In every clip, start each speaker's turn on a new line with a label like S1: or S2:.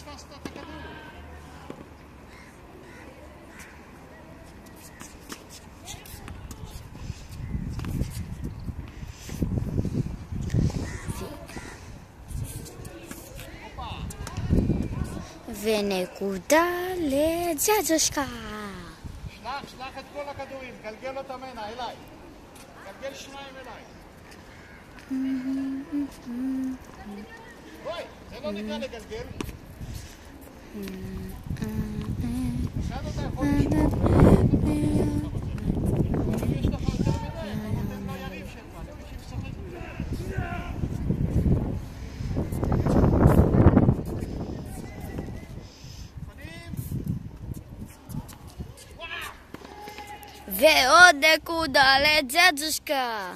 S1: פספסת את הכדור.
S2: ונקודה לג'אג'ושקה.
S1: שלח את כל הכדורים, גלגל אותם הנה, אליי. גלגל שניים אליי. בואי, זה לא נקרא לגלגל. עכשיו אתה יכול לשמור. אם יש לך יותר מדי, אתה נותן לו יריב שלך, למי שמשחק.
S2: ועוד נקודה לג'אג'ושקה.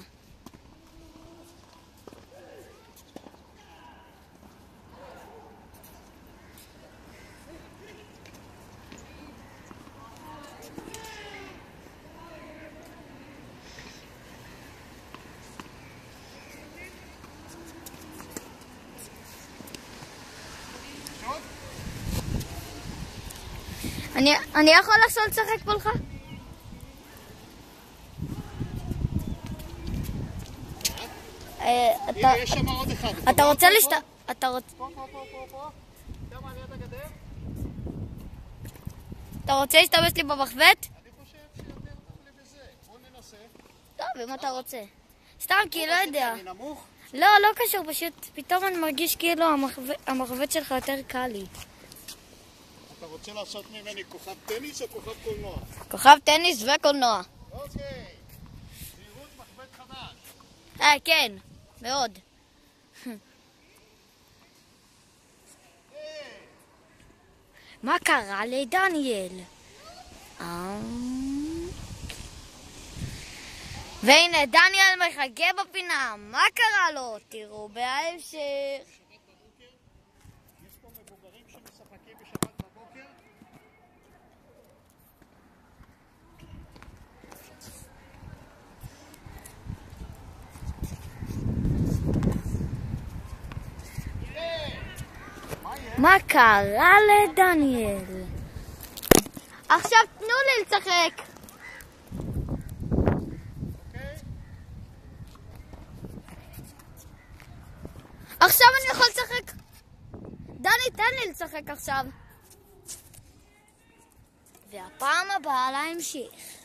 S2: אני יכול עכשיו לשחק פולך?
S1: יש שם עוד אחד.
S2: אתה רוצה אתה רוצה להשתמש לי במחבט?
S1: אני חושב שיותר טוב לי בזה. בוא ננסה.
S2: טוב, אם אתה רוצה. סתם, כי לא יודע.
S1: אני נמוך?
S2: לא, לא קשור, פשוט פתאום אני מרגיש כאילו המחבט שלך יותר קל לי.
S1: אתה רוצה לעשות ממני כוכב טניס או כוכב קולנוע?
S2: כוכב טניס וקולנוע.
S1: אוקיי. זהירות מחבט חדש.
S2: כן, מאוד. מה קרה לדניאל? והנה דניאל מחכה בפינה. מה קרה לו? תראו בהמשך.
S1: שבת בבוקר? יש פה מבוגרים שמשחקים בשבת בבוקר?
S2: מה קרה לדניאל? עכשיו תנו לי לשחק. עכשיו אני יכול לשחק. דני, תן לי לשחק עכשיו. והפעם הבאה להמשך.